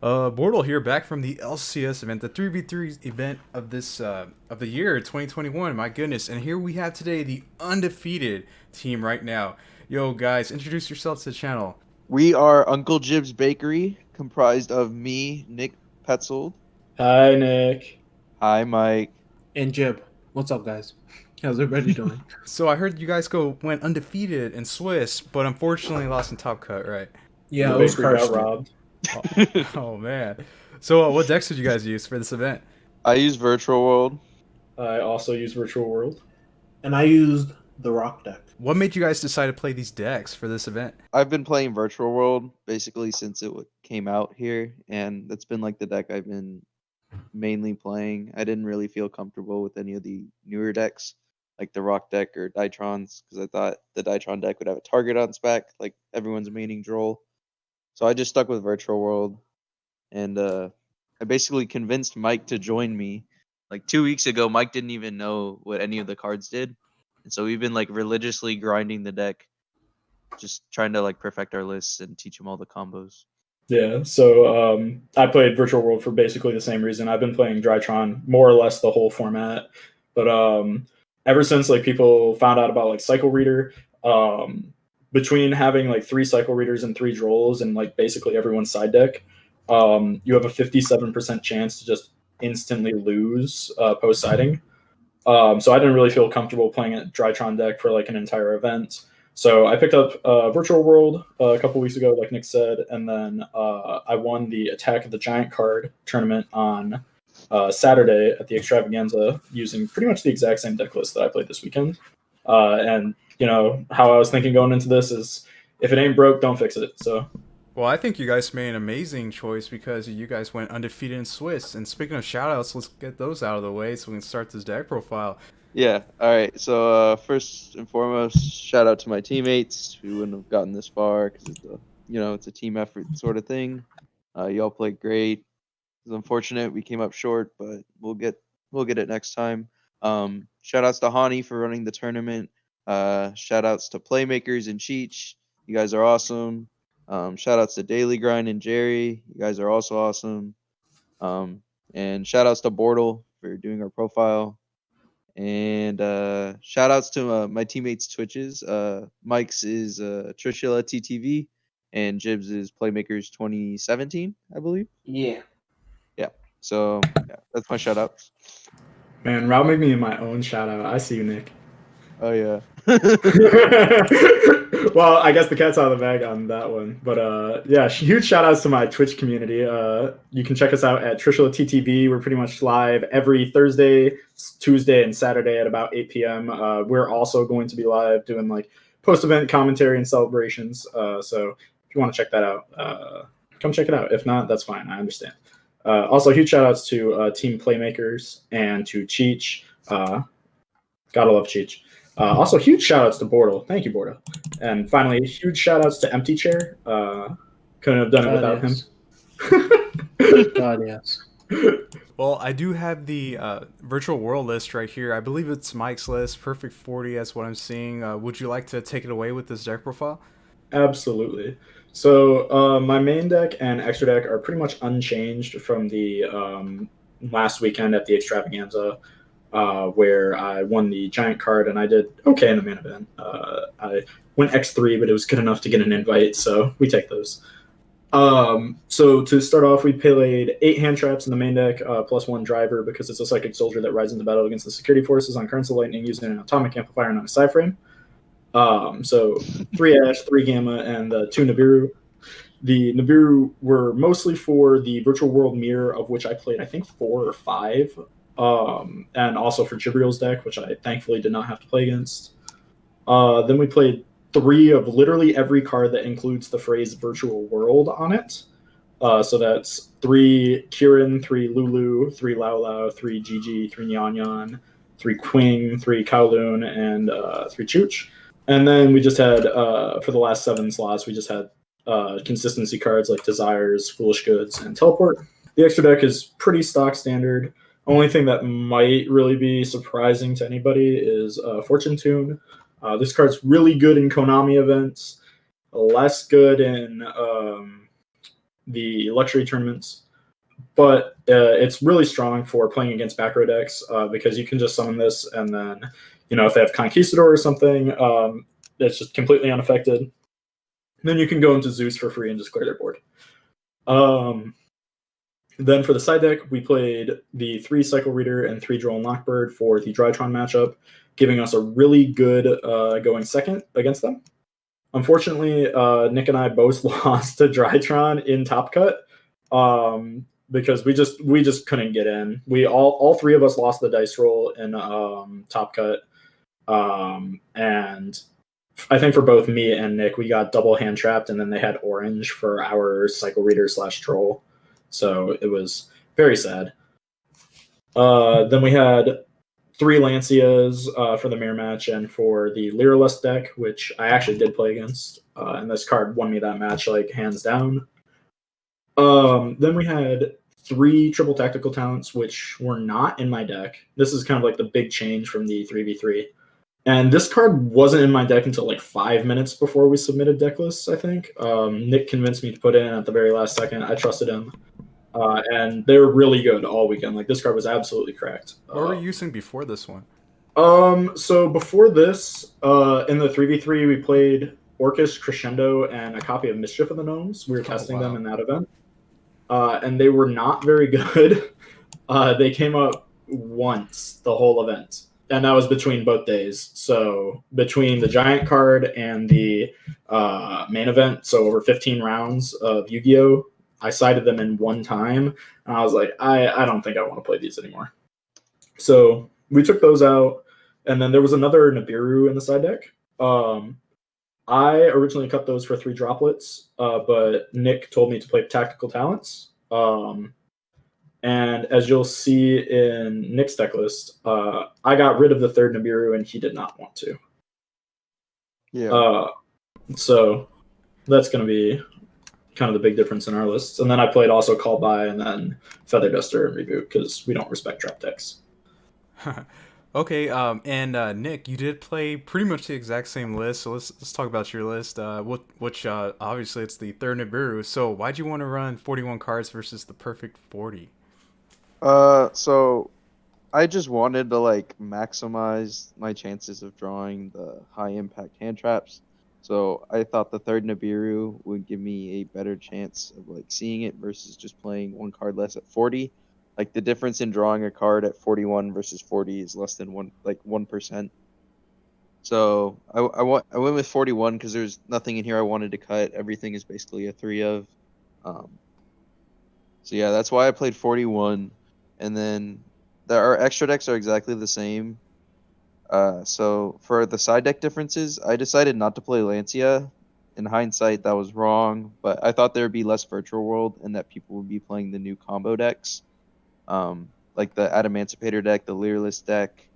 BORTLE here, back from the LCS event, the 3v3 event of this of the year 2021. My goodness, and here we have today the undefeated team right now. Yo, guys, introduce yourselves to the channel. We are Uncle Jib's Bakery, comprised of me, Nick Petzold. Hi, Nick. Hi, Mike. And Jib. What's up, guys? How's everybody doing? So I heard you guys went undefeated in Swiss, but unfortunately lost in Top Cut, right? Yeah, The it was bakery got cursed. robbed. Oh man. So what decks did you guys use for this event? I use Virtual World. I also use Virtual World. And I used the rock deck. What made you guys decide to play these decks for this event? I've been playing Virtual World basically since it came out here, and that's been like the deck I've been mainly playing. I didn't really feel comfortable with any of the newer decks, like the Rock deck or Ditrons, because I thought the Ditron deck would have a target on spec, like everyone's maining Droll. So I just stuck with Virtual World, and I basically convinced Mike to join me. Like 2 weeks ago, Mike didn't even know what any of the cards did, and so we've been like religiously grinding the deck, just trying to like perfect our lists and teach him all the combos. Yeah, so I played Virtual World for basically the same reason. I've been playing Drytron more or less the whole format, but ever since like people found out about like Cycle Reader, between having like 3 Cycle Readers and 3 Drolls and like basically everyone's side deck, you have a 57% chance to just instantly lose post siding. So I didn't really feel comfortable playing a Drytron deck for like an entire event. So I picked up Virtual World a couple weeks ago, like Nick said, and then I won the Attack of the Giant card tournament on Saturday at the Extravaganza using pretty much the exact same deck list that I played this weekend. And you know how I was thinking going into this is, if it ain't broke, don't fix it. So. Well, I think you guys made an amazing choice because you guys went undefeated in Swiss. And speaking of shoutouts, let's get those out of the way so we can start this deck profile. Yeah, all right. So first and foremost, shout out to my teammates. We wouldn't have gotten this far because it's a team effort sort of thing. Y'all played great. It's unfortunate we came up short, but we'll get it next time. Shout outs to Hani for running the tournament. Shout outs to Playmakers and Cheech. You guys are awesome. Shout outs to Daily Grind and Jerry. You guys are also awesome. And shout outs to BORTLE for doing our profile. And shout outs to my teammates' Twitches. Mike's is Trishula TTV, and Jib's is Playmakers 2017, I believe. Yeah. Yeah. So yeah, that's my shout outs. Man, Rob made me my own shout out. I see you, Nick. Oh yeah. Well, I guess the cat's out of the bag on that one. But yeah, huge shout outs to my Twitch community. You can check us out at Trishula TTV. We're pretty much live every Thursday, Tuesday, and Saturday at about 8 p.m. We're also going to be live doing like post-event commentary and celebrations. So if you want to check that out, come check it out. If not, that's fine. I understand. Also, huge shout outs to Team Playmakers and to Cheech. Gotta love Cheech. Also, huge shout outs to BORTLE. Thank you, BORTLE. And finally, huge shout outs to Empty Chair. Couldn't have done it without him. God, yes. Well, I do have the Virtual World list right here. I believe it's Mike's list, perfect 40. That's what I'm seeing. Would you like to take it away with this deck profile? Absolutely. So my main deck and extra deck are pretty much unchanged from the last weekend at the Extravaganza, where I won the Giant card and I did okay in the main event. I went X3, but it was good enough to get an invite, so we take those. So to start off, we played 8 hand traps in the main deck, plus 1 driver, because it's a psychic soldier that rides into battle against the security forces on currents of lightning using an atomic amplifier and a side frame. So 3 Ash, 3 Gamma, and 2 Nibiru. The Nibiru were mostly for the Virtual World Mirror, of which I played, I think, 4 or 5. And also for Jibriel's deck, which I thankfully did not have to play against. Then we played 3 of literally every card that includes the phrase Virtual World on it. So that's 3 Kirin, 3 Lulu, 3 Lao Lao, 3 Gigi, 3 Nyan Nyan, 3 Quing, 3 Kowloon, and 3 Chooch. And then we just had, for the last 7 slots, we just had consistency cards like Desires, Foolish Goods, and Teleport. The extra deck is pretty stock standard. Only thing that might really be surprising to anybody is Fortune Tune. This card's really good in Konami events, less good in the luxury tournaments, but it's really strong for playing against back row decks because you can just summon this, and then if they have Conquistador or something, it's just completely unaffected. Then you can go into Zeus for free and just clear their board. Then for the side deck, we played the 3 Cycle Reader and 3 Droll and Lockbird for the Drytron matchup, giving us a really good going second against them. Unfortunately, Nick and I both lost to Drytron in Top Cut because we just couldn't get in. We all 3 of us lost the dice roll in Top Cut, and I think for both me and Nick, we got double hand trapped, and then they had orange for our Cycle Reader / Troll. So it was very sad. Then we had 3 Lancias for the mirror match and for the Lyralust deck, which I actually did play against. And this card won me that match, like, hands down. Then we had 3 triple tactical talents, which were not in my deck. This is kind of like the big change from the 3v3. And this card wasn't in my deck until like 5 minutes before we submitted deck lists, I think. Nick convinced me to put it in at the very last second. I trusted him. And they were really good all weekend. Like, this card was absolutely cracked. What were you using before this one? So before this, in the 3v3, we played Orcus, Crescendo, and a copy of Mischief of the Gnomes. We were testing them in that event. And they were not very good. They came up once the whole event. And that was between both days. So between the Giant card and the main event, so over 15 rounds of Yu-Gi-Oh!, I sided them in one time, and I was like, I don't think I want to play these anymore. So we took those out, and then there was another Nibiru in the side deck. I originally cut those for 3 droplets, but Nick told me to play tactical talents. And as you'll see in Nick's deck list, I got rid of the 3rd Nibiru, and he did not want to. Yeah. So that's going to be kind of the big difference in our lists. And then I played also Call By and then Feather Duster and Reboot because we don't respect trap decks. Okay, and Nick, you did play pretty much the exact same list, so let's talk about your list. Which obviously it's the 3rd Nibiru. So why'd you want to run 41 cards versus the perfect 40? So I just wanted to like maximize my chances of drawing the high impact hand traps. So I thought the 3rd Nibiru would give me a better chance of like seeing it versus just playing 1 card less at 40. Like the difference in drawing a card at 41 versus 40 is less than 1%. So I went with 41 because there's nothing in here I wanted to cut. Everything is basically a 3 of. So yeah, that's why I played 41. And then our extra decks are exactly the same. So for the side deck differences, I decided not to play Lancia. In hindsight, that was wrong, but I thought there would be less Virtual World and that people would be playing the new combo decks. Like the Adamancipator deck, the Lyralist deck,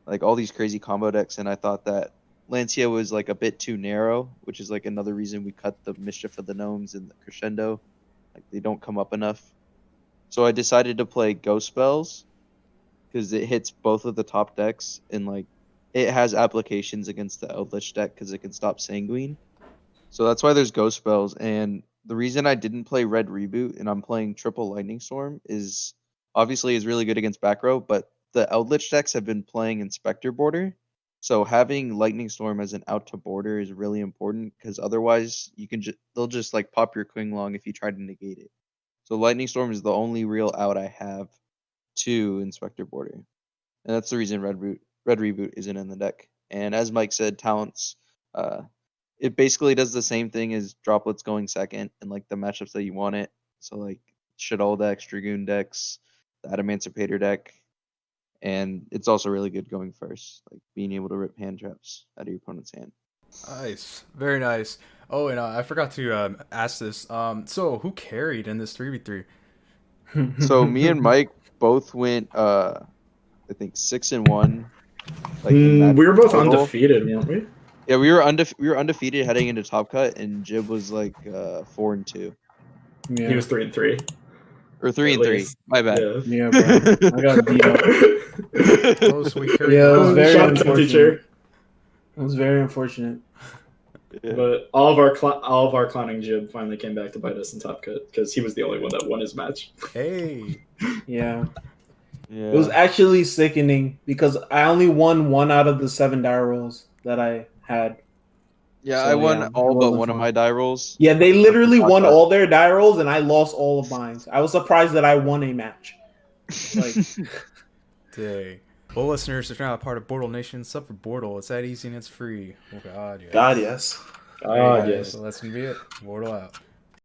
like all these crazy combo decks, and I thought that Lancia was like a bit too narrow, which is like another reason we cut the Mischief of the Gnomes and the Crescendo. Like they don't come up enough. So I decided to play Ghost Spells because it hits both of the top decks, and like it has applications against the Eldritch deck because it can stop Sanguine. So that's why there's Ghost Spells. And the reason I didn't play Red Reboot and I'm playing Triple Lightning Storm is obviously is really good against back row, but the Eldritch decks have been playing Inspector Border. So having Lightning Storm as an out to border is really important because otherwise you can they'll just like pop your Qinglong if you try to negate it. So Lightning Storm is the only real out I have to Inspector Border. And that's the reason Red Reboot isn't in the deck. And as Mike said, talents, it basically does the same thing as droplets going second and like the matchups that you want it. So like Shaddoll decks, Dragoon decks, the Adamancipator deck. And it's also really good going first, like being able to rip hand traps out of your opponent's hand. Nice, very nice. Oh, and I forgot to ask this. So who carried in this 3v3? So me and Mike both went, I think 6-1. Like we were both undefeated, weren't we? Yeah, we were undefeated heading into Top Cut, and Jib was like 4-2. Yeah. He was 3-3. Or 3-3. My bad. Yeah, bro. I got beat up. Oh, so we carried Yeah, it was very Shout out to unfortunate. teacher. It was very unfortunate. Yeah. But all of our clowning jib finally came back to bite us in Top Cut because he was the only one that won his match. Hey. Yeah. Yeah. It was actually sickening because I only won 1 out of the 7 die rolls that I had. Yeah, So, I won yeah, it all but wasn't one of fun. my die rolls. Yeah, they literally Not won that. all their die rolls and I lost all of mine. I was surprised that I won a match. Like, Dang. Well, listeners, if you're not a part of BORTLE Nation, sub for BORTLE. It's that easy and it's free. Oh, God, yes. God, yes. Alright, guys, Yes. so that's going to be it. BORTLE out.